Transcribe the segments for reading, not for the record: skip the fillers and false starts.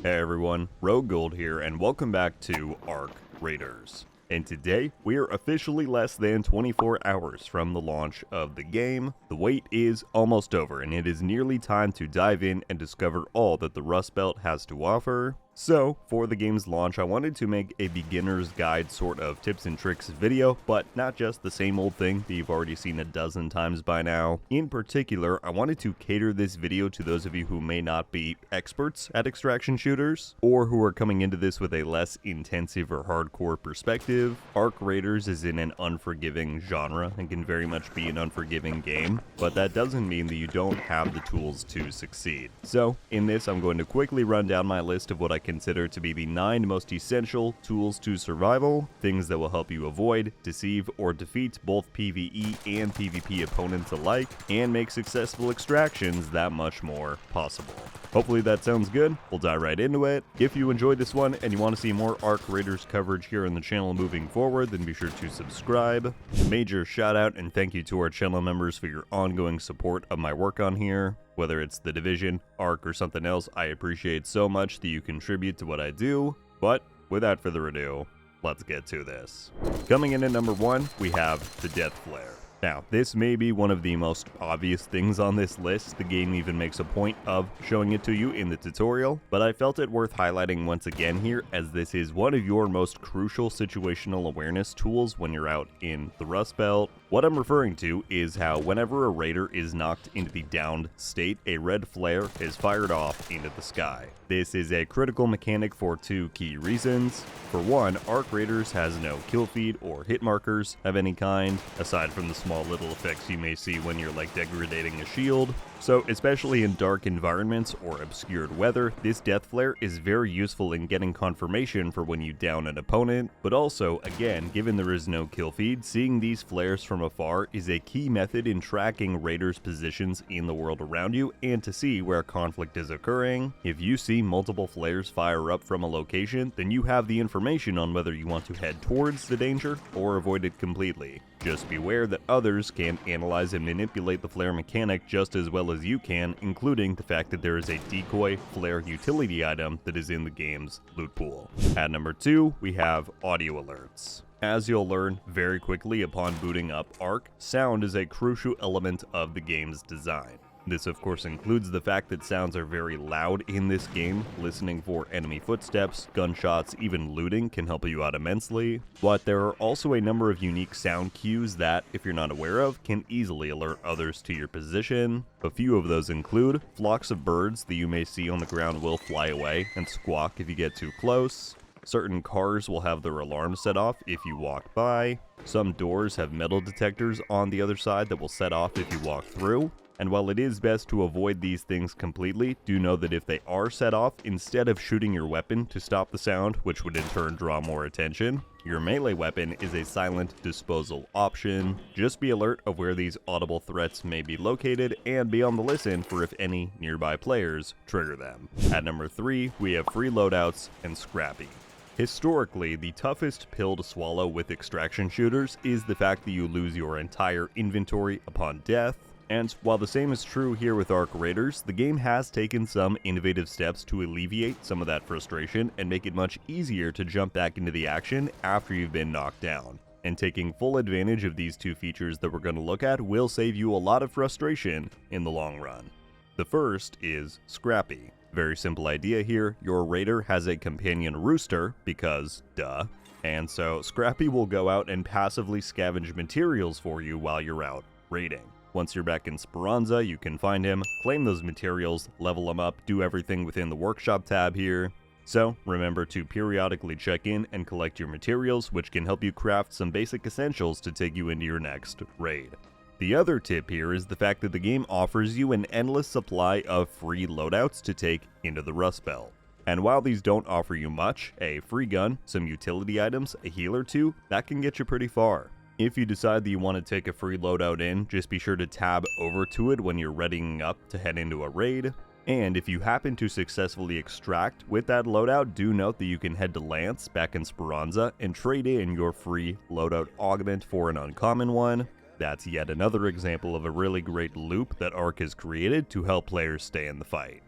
Hey everyone, RogueGold here, and welcome back to Arc Raiders. And today, we are officially less than 24 hours from the launch of the game. The wait is almost over, and it is nearly time to dive in and discover all that the Rust Belt has to offer. So, for the game's launch, I wanted to make a beginner's guide sort of tips and tricks video, but not just the same old thing that you've already seen a dozen times by now. In particular, I wanted to cater this video to those of you who may not be experts at extraction shooters, or who are coming into this with a less intensive or hardcore perspective. Arc Raiders is in an unforgiving genre and can very much be an unforgiving game, but that doesn't mean that you don't have the tools to succeed. So, in this, I'm going to quickly run down my list of what I consider to be the 9 most essential tools to survival, things that will help you avoid, deceive, or defeat both PvE and PvP opponents alike, and make successful extractions that much more possible. Hopefully that sounds good. We'll dive right into it. If you enjoyed this one and you want to see more Arc Raiders coverage here on the channel moving forward, then be sure to subscribe. Major shout out and thank you to our channel members for your ongoing support of my work on here. Whether it's the Division, Arc, or something else, I appreciate so much that you contribute to what I do. But without further ado, let's get to this. Coming in at number 1, we have the Death Flare. Now, this may be one of the most obvious things on this list. The game even makes a point of showing it to you in the tutorial, but I felt it worth highlighting once again here, as this is one of your most crucial situational awareness tools when you're out in the Rust Belt. What I'm referring to is how whenever a raider is knocked into the downed state, a red flare is fired off into the sky. This is a critical mechanic for 2 key reasons. For one, Arc Raiders has no kill feed or hit markers of any kind, aside from the small little effects you may see when you're like degrading a shield. So, especially in dark environments or obscured weather, this Death Flare is very useful in getting confirmation for when you down an opponent, but also, again, given there is no kill feed, seeing these flares from afar is a key method in tracking raiders' positions in the world around you and to see where conflict is occurring. If you see multiple flares fire up from a location, then you have the information on whether you want to head towards the danger or avoid it completely. Just beware that others can analyze and manipulate the flare mechanic just as well as you can, including the fact that there is a decoy flare utility item that is in the game's loot pool. At number 2, we have audio alerts. As you'll learn very quickly upon booting up Arc, sound is a crucial element of the game's design. This of course includes the fact that sounds are very loud in this game. Listening for enemy footsteps, gunshots, even looting can help you out immensely. But there are also a number of unique sound cues that, if you're not aware of, can easily alert others to your position. A few of those include flocks of birds that you may see on the ground will fly away and squawk if you get too close. Certain cars will have their alarm set off if you walk by. Some doors have metal detectors on the other side that will set off if you walk through. And while it is best to avoid these things completely, do know that if they are set off, instead of shooting your weapon to stop the sound, which would in turn draw more attention, your melee weapon is a silent disposal option. Just be alert of where these audible threats may be located and be on the listen for if any nearby players trigger them. At number 3, we have free loadouts and Scrappy. Historically, the toughest pill to swallow with extraction shooters is the fact that you lose your entire inventory upon death. And while the same is true here with Arc Raiders, the game has taken some innovative steps to alleviate some of that frustration and make it much easier to jump back into the action after you've been knocked down. And taking full advantage of these 2 features that we're going to look at will save you a lot of frustration in the long run. The first is Scrappy. Very simple idea here. Your raider has a companion rooster, because duh. And so Scrappy will go out and passively scavenge materials for you while you're out raiding. Once you're back in Speranza, you can find him, claim those materials, level them up, do everything within the workshop tab here. So remember to periodically check in and collect your materials, which can help you craft some basic essentials to take you into your next raid. The other tip here is the fact that the game offers you an endless supply of free loadouts to take into the Rust Belt. And while these don't offer you much, a free gun, some utility items, a heal or 2, that can get you pretty far. If you decide that you want to take a free loadout in, just be sure to tab over to it when you're readying up to head into a raid. And if you happen to successfully extract with that loadout, do note that you can head to Lance back in Speranza and trade in your free loadout augment for an uncommon one. That's yet another example of a really great loop that Arc has created to help players stay in the fight.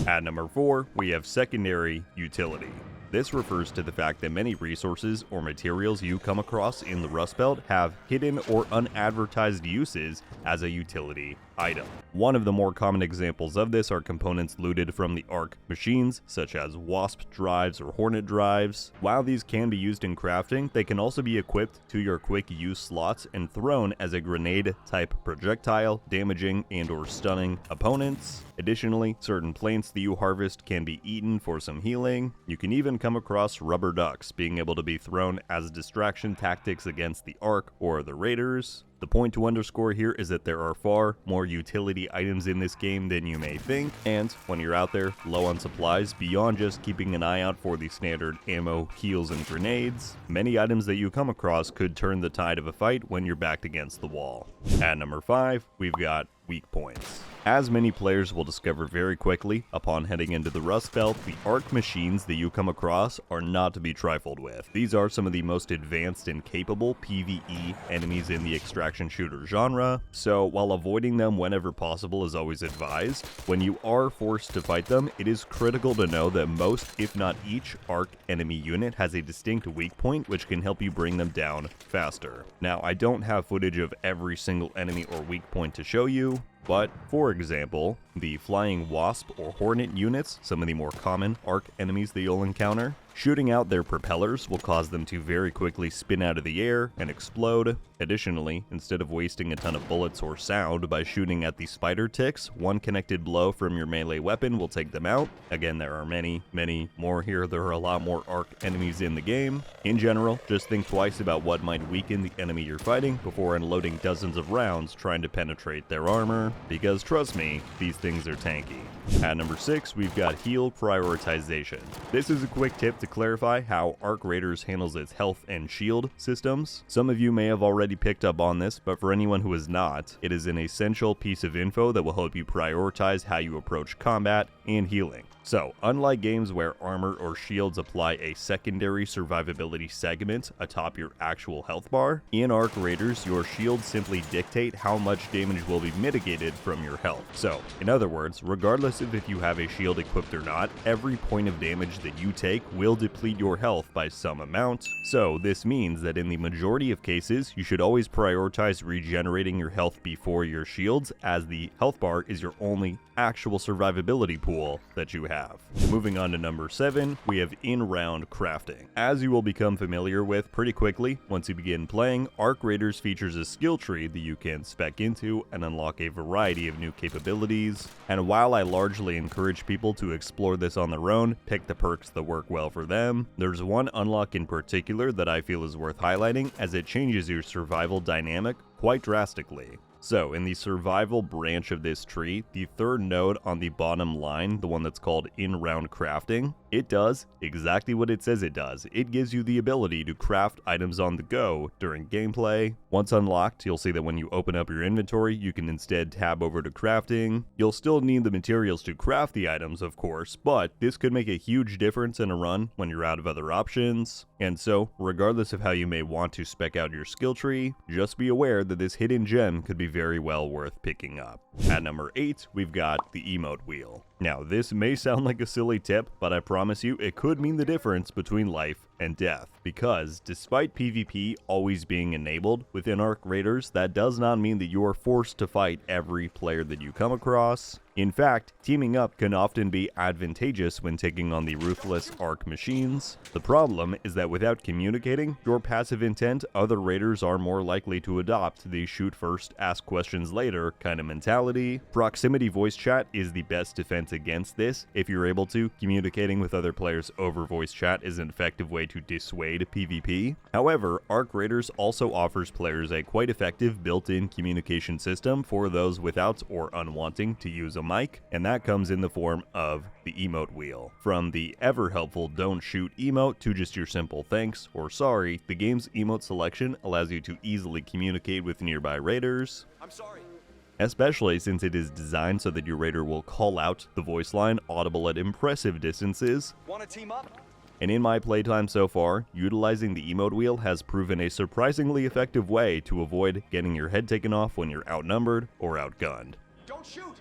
At number 4, we have secondary utility. This refers to the fact that many resources or materials you come across in the Rust Belt have hidden or unadvertised uses as a utility item. One of the more common examples of this are components looted from the Arc machines, such as Wasp drives or Hornet drives. While these can be used in crafting, they can also be equipped to your quick use slots and thrown as a grenade type projectile, damaging and or stunning opponents. Additionally, certain plants that you harvest can be eaten for some healing. You can even come across rubber ducks being able to be thrown as distraction tactics against the Arc or the Raiders. The point to underscore here is that there are far more utility items in this game than you may think, and when you're out there low on supplies, beyond just keeping an eye out for the standard ammo, heals, and grenades, many items that you come across could turn the tide of a fight when you're backed against the wall. At number 5, we've got weak points. As many players will discover very quickly upon heading into the Rust Belt, the Arc machines that you come across are not to be trifled with. These are some of the most advanced and capable PvE enemies in the extraction shooter genre, so while avoiding them whenever possible is always advised, when you are forced to fight them, it is critical to know that most, if not each, Arc enemy unit has a distinct weak point which can help you bring them down faster. Now, I don't have footage of every single enemy or weak point to show you, but, for example, the flying Wasp or Hornet units, some of the more common Arc enemies that you'll encounter, shooting out their propellers will cause them to very quickly spin out of the air and explode. Additionally, instead of wasting a ton of bullets or sound by shooting at the spider ticks, one connected blow from your melee weapon will take them out. Again, there are many more here. There are a lot more Arc enemies in the game. In general, just think twice about what might weaken the enemy you're fighting before unloading dozens of rounds trying to penetrate their armor, because trust me, these things are tanky. At number 6, we've got heal prioritization. This is a quick tip to clarify how Arc Raiders handles its health and shield systems. Some of you may have already picked up on this, but for anyone who has not, it is an essential piece of info that will help you prioritize how you approach combat and healing. So, unlike games where armor or shields apply a secondary survivability segment atop your actual health bar, in Arc Raiders, your shields simply dictate how much damage will be mitigated from your health. So, in other words, regardless of if you have a shield equipped or not, every point of damage that you take will deplete your health by some amount. So, this means that in the majority of cases, you should always prioritize regenerating your health before your shields, as the health bar is your only actual survivability pool that you have. Moving on to number 7, we have in-round crafting. As you will become familiar with pretty quickly once you begin playing, Arc Raiders features a skill tree that you can spec into and unlock a variety of new capabilities. And while I largely encourage people to explore this on their own, pick the perks that work well for them, there's one unlock in particular that I feel is worth highlighting, as it changes your survival dynamic quite drastically. So, in the survival branch of this tree, the third node on the bottom line, the one that's called in-round crafting, it does exactly what it says it does. It gives you the ability to craft items on the go during gameplay. Once unlocked, you'll see that when you open up your inventory, you can instead tab over to crafting. You'll still need the materials to craft the items, of course, but this could make a huge difference in a run when you're out of other options. And so, regardless of how you may want to spec out your skill tree, just be aware that this hidden gem could be very well worth picking up. At number 8, we've got the Emote Wheel. Now, this may sound like a silly tip, but I promise you it could mean the difference between life and death, because despite PvP always being enabled within Arc Raiders, that does not mean that you are forced to fight every player that you come across. In fact, teaming up can often be advantageous when taking on the ruthless Arc machines. The problem is that without communicating your passive intent, other raiders are more likely to adopt the shoot first, ask questions later kind of mentality. Proximity voice chat is the best defense against this. If you're able to, communicating with other players over voice chat is an effective way to dissuade PvP. However, Arc Raiders also offers players a quite effective built-in communication system for those without or unwanting to use a mic, and that comes in the form of the Emote Wheel. From the ever helpful don't shoot emote to just your simple thanks or sorry, the game's emote selection allows you to easily communicate with nearby raiders. I'm sorry. Especially since it is designed so that your raider will call out the voice line audible at impressive distances. Wanna team up? And in my playtime so far, utilizing the Emote Wheel has proven a surprisingly effective way to avoid getting your head taken off when you're outnumbered or outgunned. Don't shoot!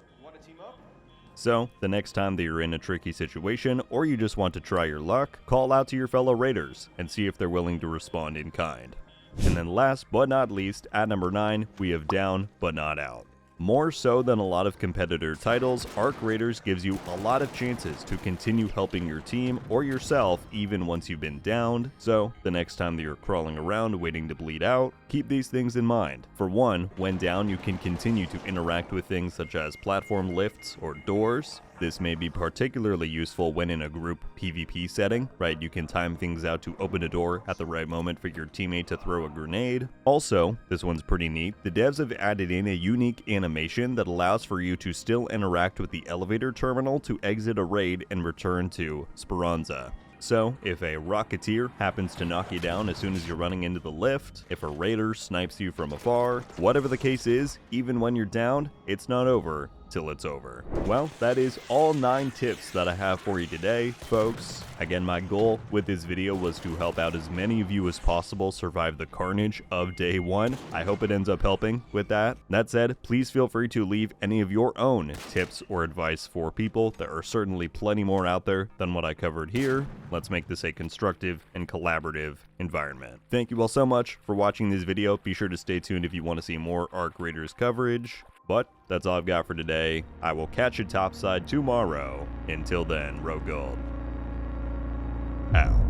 So, the next time that you're in a tricky situation or you just want to try your luck, call out to your fellow raiders and see if they're willing to respond in kind. And then last but not least, at number 9, we have Down But Not Out. More so than a lot of competitor titles, Arc Raiders gives you a lot of chances to continue helping your team or yourself even once you've been downed, so the next time that you're crawling around waiting to bleed out, keep these things in mind. For one, when down you can continue to interact with things such as platform lifts or doors. This may be particularly useful when in a group PvP setting, right? You can time things out to open a door at the right moment for your teammate to throw a grenade. Also, this one's pretty neat, the devs have added in a unique animation that allows for you to still interact with the elevator terminal to exit a raid and return to Speranza. So, if a Rocketeer happens to knock you down as soon as you're running into the lift, if a Raider snipes you from afar, whatever the case is, even when you're downed, it's not over till it's over. Well, that is all 9 tips that I have for you today, folks. Again, my goal with this video was to help out as many of you as possible survive the carnage of day 1. I hope it ends up helping with that. That said, please feel free to leave any of your own tips or advice for people. There are certainly plenty more out there than what I covered here. Let's make this a constructive and collaborative environment. Thank you all so much for watching this video. Be sure to stay tuned if you want to see more Arc Raiders coverage. But that's all I've got for today. I will catch you topside tomorrow. Until then, RogueGold out.